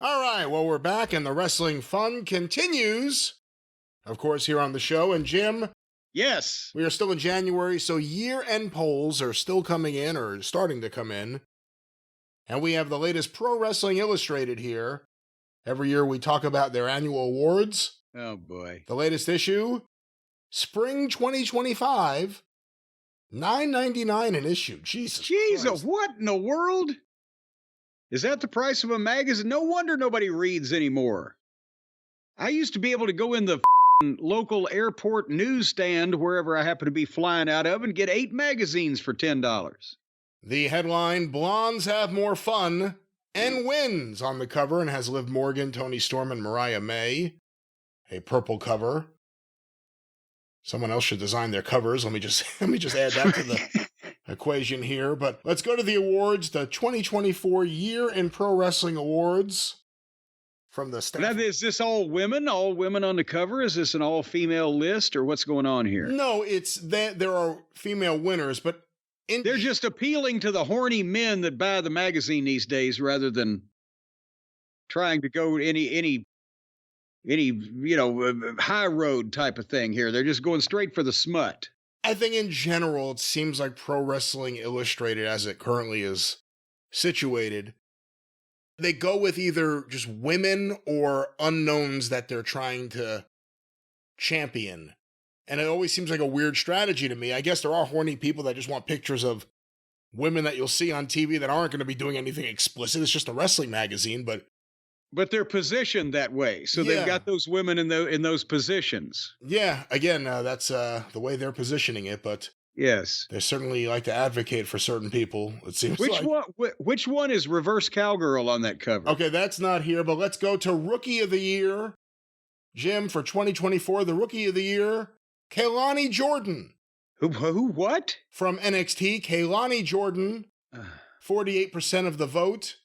All right, well, we're back and the wrestling fun continues, of course, here on the show. And Jim, Yes. we are still in January, so year-end polls are still coming in or starting to come in. And we have the latest Pro Wrestling Illustrated here. Every year we talk about their annual awards. Oh, boy. The latest issue, Spring 2025, $9.99 an issue. Jesus Christ. What in the world? Is that the price of a magazine? No wonder nobody reads anymore. I used to be able to go in the local airport newsstand, wherever I happen to be flying out of, and get 8 magazines for $10. The headline, Blondes Have More Fun and Wins, on the cover, and has Liv Morgan, Toni Storm, and Mariah May. A purple cover. Someone else should design their covers. Let me just add that to the equation here. But let's go to the awards, the 2024 Year in Pro Wrestling Awards. From the staff. Now, is this all women? All women on the cover? Is this an all-female list, or what's going on here? No, it's that there are female winners, but they're just appealing to the horny men that buy the magazine these days, rather than trying to go any high road type of thing here. They're just going straight for the smut. I think in general, it seems like Pro Wrestling Illustrated, as it currently is situated, they go with either just women or unknowns that they're trying to champion. And it always seems like a weird strategy to me. I guess there are horny people that just want pictures of women that you'll see on TV that aren't going to be doing anything explicit. It's just a wrestling magazine, but they're positioned that way. So they've got those women in those positions. Yeah, again, that's the way they're positioning it, but yes, they certainly like to advocate for certain people, it seems Which one is Reverse Cowgirl on that cover? Okay, that's not here, but let's go to Rookie of the Year. Jim, for 2024, the Rookie of the Year, Kaylani Jordan. Who, what? From NXT, Kaylani Jordan, 48% of the vote.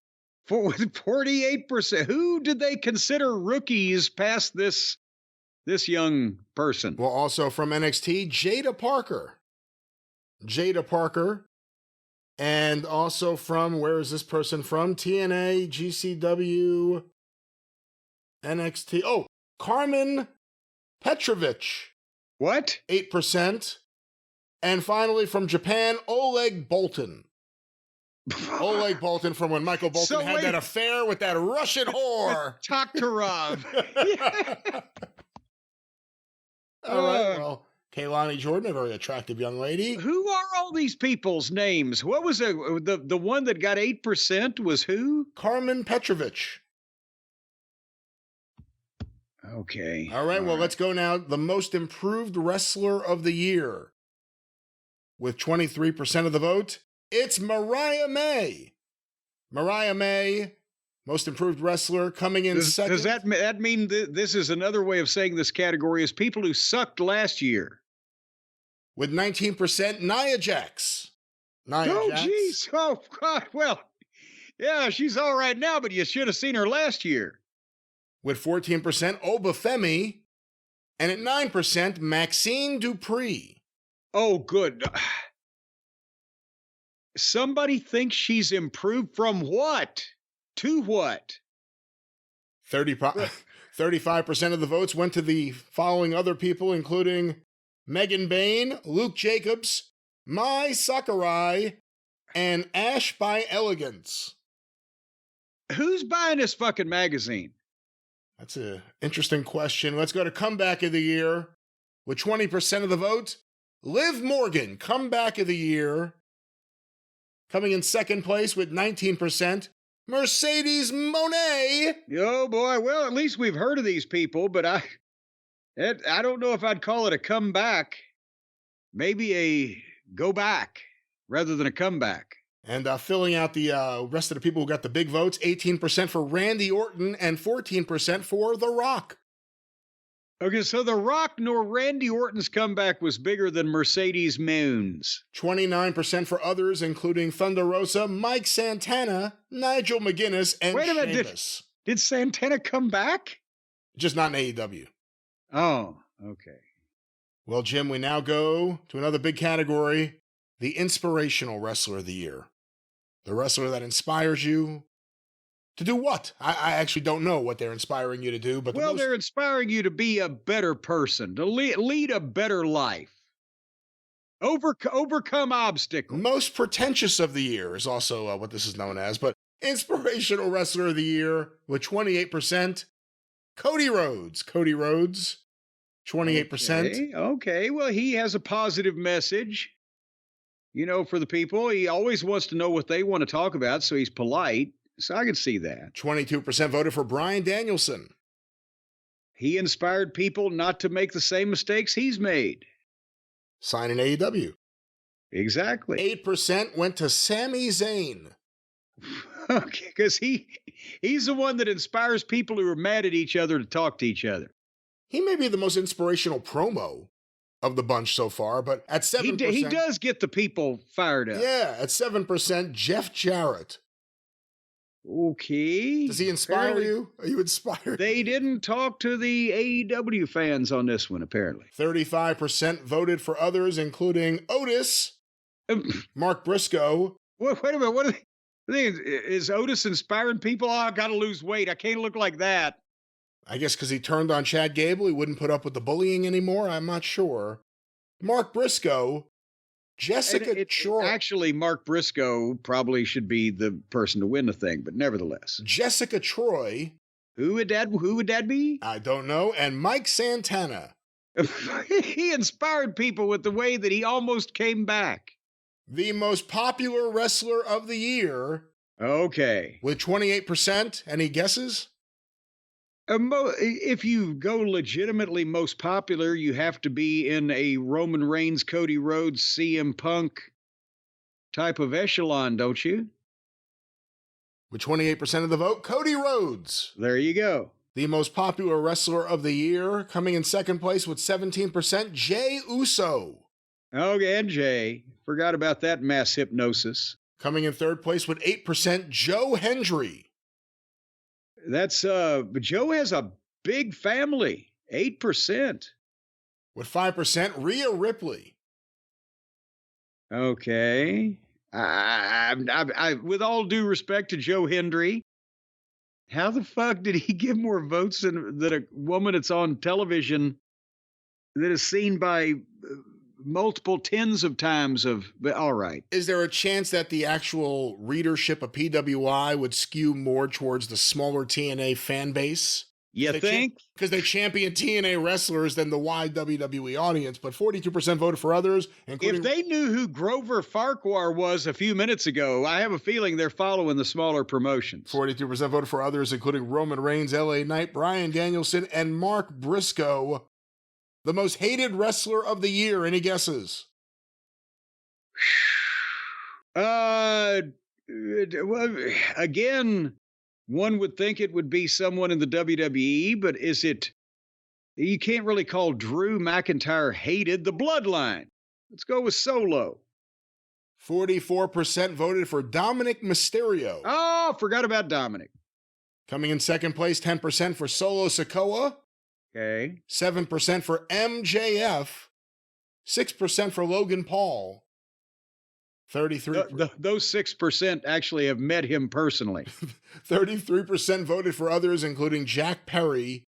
48%. Who did they consider rookies past this young person? Well, also from NXT, Jada Parker. And also from, where is this person from? TNA, GCW, NXT. Oh, Carmen Petrovich. What? 8%. And finally from Japan, Oleg Boltin. Oleg Boltin, from when Michael Bolton had that affair with that Russian whore. Tokhtarov. All right, well, Kaylani Jordan, a very attractive young lady. Who are all these people's names? What was the one that got 8% was who? Carmen Petrovich. Okay. All right, well, let's go now. The most improved wrestler of the year. With 23% of the vote, it's Mariah May. Mariah May, most improved wrestler, coming in second. Does that mean this is another way of saying this category is people who sucked last year? With 19%, Nia Jax. Oh, jeez. Oh, God. Well, yeah, she's all right now, but you should have seen her last year. With 14%, Obafemi. And at 9%, Maxine Dupree. Oh, good. Somebody thinks she's improved from what? To what? 35% of the votes went to the following other people, including Megan Bain, Luke Jacobs, Mai Sakurai, and Ash by Elegance. Who's buying this fucking magazine? That's an interesting question. Let's go to Comeback of the Year. With 20% of the vote, Liv Morgan, Comeback of the Year. Coming in second place with 19%, Mercedes Moné. Oh, boy. Well, at least we've heard of these people, but I don't know if I'd call it a comeback. Maybe a go back rather than a comeback. And filling out the rest of the people who got the big votes, 18% for Randy Orton and 14% for The Rock. Okay, so The Rock nor Randy Orton's comeback was bigger than Mercedes Moon's. 29% for others, including Thunder Rosa, Mike Santana, Nigel McGuinness, and Wait a minute, Sheamus. Did Santana come back? Just not in AEW. Oh, okay. Well, Jim, we now go to another big category, the Inspirational Wrestler of the Year. The wrestler that inspires you To do what? I actually don't know what they're inspiring you to do, but Well, they're inspiring you to be a better person, to lead a better life. Overcome obstacles. most pretentious of the year is also what this is known as, but inspirational wrestler of the year with 28%, Cody Rhodes. Cody Rhodes, 28%. Okay. Well, he has a positive message, for the people. He always wants to know what they want to talk about, so he's polite. So I can see that. 22% voted for Bryan Danielson. He inspired people not to make the same mistakes he's made. Sign in AEW. Exactly. 8% went to Sami Zayn. Okay, because he's the one that inspires people who are mad at each other to talk to each other. He may be the most inspirational promo of the bunch so far, but at 7%... He does get the people fired up. Yeah, at 7%, Jeff Jarrett. Okay. Does he inspire you? Are you inspired? They didn't talk to the AEW fans on this one, apparently. 35% voted for others, including Otis, Mark Briscoe. Wait a minute. What are they, is Otis inspiring people? Oh, I got to lose weight. I can't look like that. I guess because he turned on Chad Gable, he wouldn't put up with the bullying anymore. I'm not sure. Mark Briscoe, Jessica Troy. Actually, Mark Briscoe probably should be the person to win the thing, but nevertheless. Jessica Troy. Who would that be? I don't know. And Mike Santana. He inspired people with the way that he almost came back. The most popular wrestler of the year. Okay. With 28%. Any guesses? If you go legitimately most popular, you have to be in a Roman Reigns, Cody Rhodes, CM Punk type of echelon, don't you? With 28% of the vote, Cody Rhodes. There you go. The most popular wrestler of the year, coming in second place with 17%, Jey Uso. Okay, and Jay. Forgot about that mass hypnosis. Coming in third place with 8%, Joe Hendry. That's but Joe has a big family, 8%. With 5%, Rhea Ripley. Okay. I with all due respect to Joe Hendry, how the fuck did he get more votes than a woman that's on television that is seen by multiple tens of times but all right. Is there a chance that the actual readership of PWI would skew more towards the smaller TNA fan base? You think? Because they champion TNA wrestlers than the wide WWE audience, but 42% voted for others, including... If they knew who Grover Farquhar was a few minutes ago, I have a feeling they're following the smaller promotions. 42% voted for others, including Roman Reigns, LA Knight, Bryan Danielson, and Mark Briscoe. The most hated wrestler of the year. Any guesses? Well, again, one would think it would be someone in the WWE, but is it? You can't really call Drew McIntyre hated. The Bloodline. Let's go with Solo. 44% voted for Dominic Mysterio. Oh, forgot about Dominic. Coming in second place, 10% for Solo Sikoa. Okay. 7% for MJF. 6% for Logan Paul. 33%. Those 6% actually have met him personally. 33% voted for others, including Jack Perry,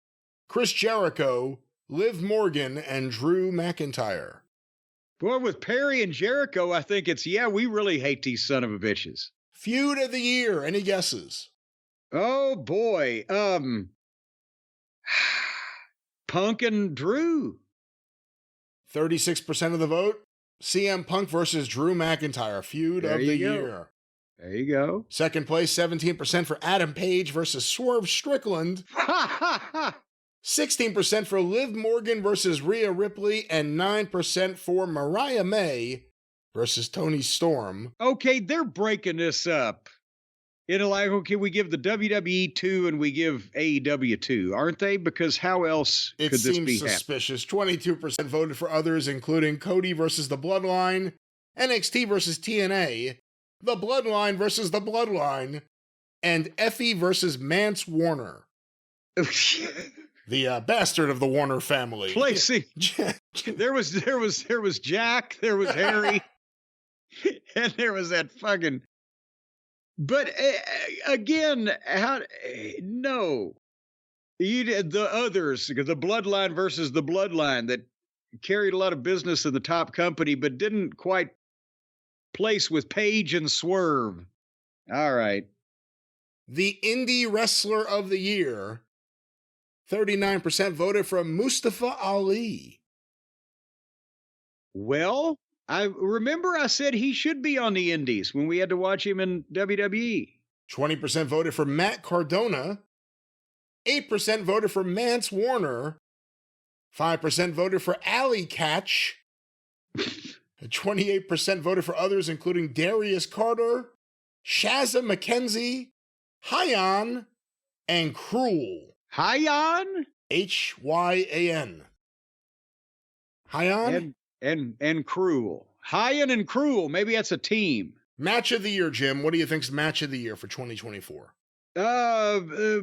Chris Jericho, Liv Morgan, and Drew McIntyre. Boy, with Perry and Jericho, I think it's, we really hate these son of a bitches. Feud of the year. Any guesses? Oh, boy. Punk and Drew. 36% of the vote. CM Punk versus Drew McIntyre. Feud of the year. There you go. Second place, 17% for Adam Page versus Swerve Strickland. 16% for Liv Morgan versus Rhea Ripley, and 9% for Mariah May versus Toni Storm. Okay, they're breaking this up. Okay, we give the WWE 2 and we give AEW 2, aren't they? Because how else could this be happening? It seems suspicious. 22% voted for others, including Cody versus The Bloodline, NXT versus TNA, The Bloodline versus The Bloodline, and Effie versus Mance Warner. The bastard of the Warner family. Placing. There was Jack, there was Harry, and there was that fucking But again, no. You did the others, the bloodline versus the bloodline that carried a lot of business in the top company, but didn't quite place with Paige and Swerve. All right. The Indie Wrestler of the Year, 39% voted for Mustafa Ali. Well, I remember I said he should be on the Indies when we had to watch him in WWE. 20% voted for Matt Cardona. 8% voted for Mance Warner. 5% voted for Ali Catch. 28% voted for others, including Darius Carter, Shazza McKenzie, Hyan, and Cruel. Hyan? Hyan. Hyan? And Cruel. Hyan and Cruel. Maybe that's a team. Match of the year, Jim. What do you think's match of the year for 2024?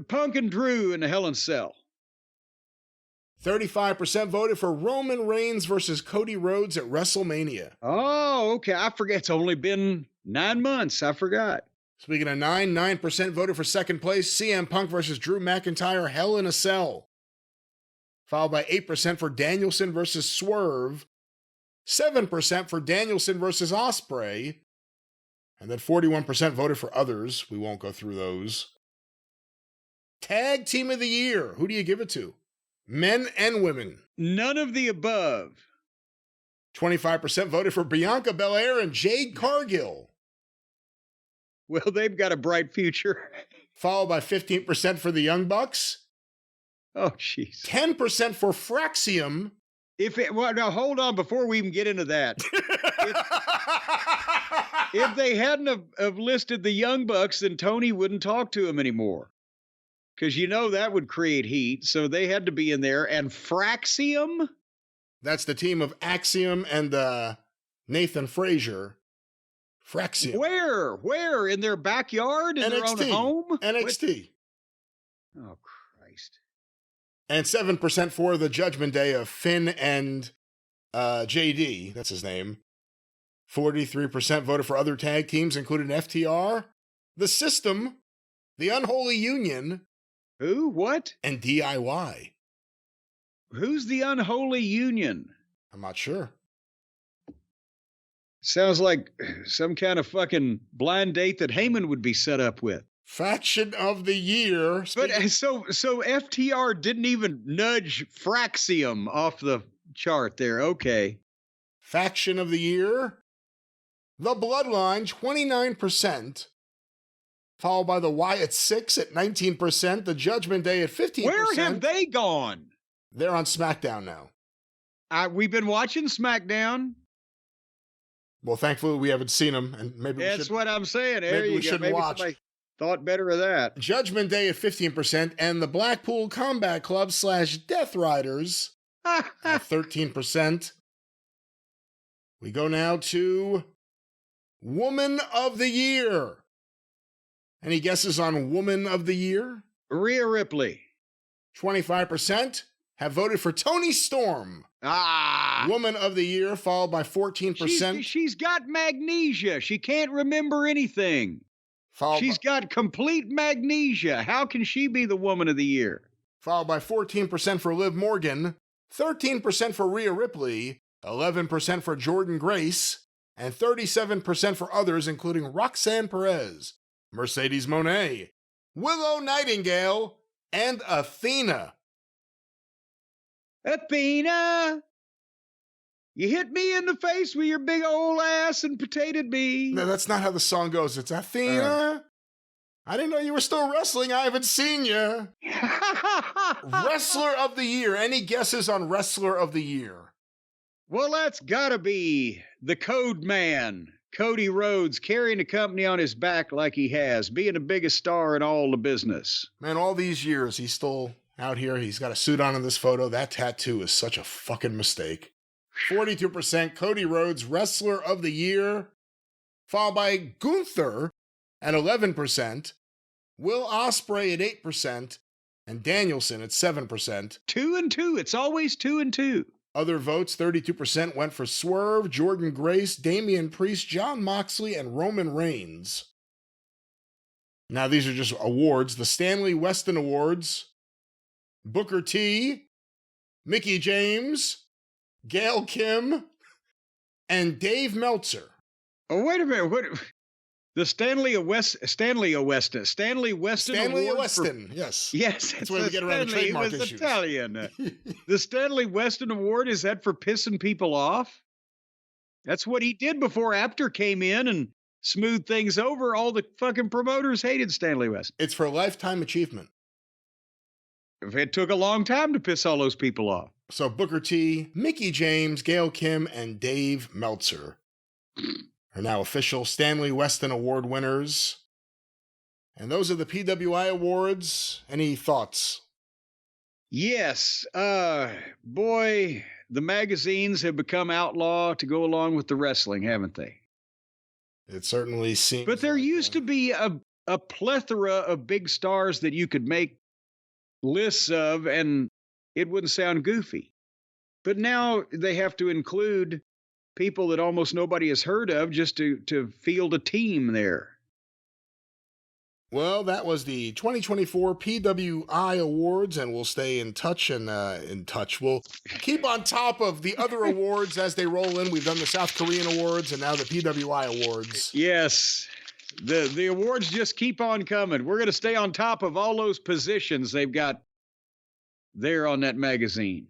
Punk and Drew in the Hell in a Cell. 35% voted for Roman Reigns versus Cody Rhodes at WrestleMania. Oh, okay. I forget. It's only been 9 months. I forgot. Speaking of 9% voted for second place, CM Punk versus Drew McIntyre, Hell in a Cell. Followed by 8% for Danielson versus Swerve, 7% for Danielson versus Ospreay, and then 41% voted for others. We won't go through those. Tag Team of the Year. Who do you give it to? Men and women. None of the above. 25% voted for Bianca Belair and Jade Cargill. Well, they've got a bright future. Followed by 15% for the Young Bucks. Oh, jeez. 10% for Fraxium. Now hold on before we even get into that. If they hadn't have listed the Young Bucks, then Tony wouldn't talk to him anymore. Because that would create heat. So they had to be in there. And Fraxium? That's the team of Axiom and Nathan Frazier. Fraxium. Where? In their backyard? In NXT. their own home? NXT. What? Oh, Christ. And 7% for the Judgment Day of Finn and JD. That's his name. 43% voted for other tag teams, including FTR, The System, The Unholy Union. Who? What? And DIY. Who's the Unholy Union? I'm not sure. Sounds like some kind of fucking blind date that Heyman would be set up with. Faction of the Year. But so FTR didn't even nudge Fraxium off the chart there. Okay. Faction of the Year. The Bloodline, 29%. Followed by the Wyatt 6 at 19%. The Judgment Day at 15%. Where have they gone? They're on SmackDown now. We've been watching SmackDown. Well, thankfully we haven't seen them, and maybe that's what I'm saying. There you go. Maybe watch. Somebody thought better of that. Judgment Day at 15%, and the Blackpool Combat Club / Death Riders at 13%. We go now to Woman of the Year. Any guesses on Woman of the Year? Rhea Ripley. 25% have voted for Toni Storm. Woman of the Year, followed by 14%. She's got magnesia. She can't remember anything. She's got complete magnesia. How can she be the Woman of the Year? Followed by 14% for Liv Morgan, 13% for Rhea Ripley, 11% for Jordynne Grace, and 37% for others, including Roxanne Perez, Mercedes Moné, Willow Nightingale, and Athena. Athena! You hit me in the face with your big old ass and potatoed me. No, that's not how the song goes. It's Athena. I didn't know you were still wrestling. I haven't seen you. Wrestler of the Year. Any guesses on Wrestler of the Year? Well, that's gotta be the Code Man, Cody Rhodes, carrying the company on his back like he has, being the biggest star in all the business. Man, all these years, he's still out here. He's got a suit on in this photo. That tattoo is such a fucking mistake. 42% Cody Rhodes, Wrestler of the Year, followed by Gunther at 11%, Will Ospreay at 8%, and Danielson at 7%. 2 and 2. It's always 2 and 2. Other votes, 32% went for Swerve, Jordynne Grace, Damian Priest, Jon Moxley, and Roman Reigns. Now, these are just awards. The Stanley Weston Awards, Booker T, Mickey James, Gail Kim, and Dave Meltzer. Oh, wait a minute. What? The Stanley Weston Weston, yes. Yes, that's why we get around the trademark issues. Italian. The Stanley Weston Award, is that for pissing people off? That's what he did before Apter came in and smoothed things over. All the fucking promoters hated Stanley Weston. It's for lifetime achievement. It took a long time to piss all those people off. So Booker T, Mickey James, Gail Kim, and Dave Meltzer are now official Stanley Weston Award winners. And those are the PWI Awards. Any thoughts? Yes. Boy, the magazines have become outlaw to go along with the wrestling, haven't they? It certainly seems. But there used to be a plethora of big stars that you could make lists of, and it wouldn't sound goofy. But now they have to include people that almost nobody has heard of just to field a team there. Well, that was the 2024 PWI Awards, and we'll stay in touch We'll keep on top of the other awards as they roll in. We've done the South Korean Awards and now the PWI Awards. Yes. The awards just keep on coming. We're going to stay on top of all those positions they've got there on that magazine.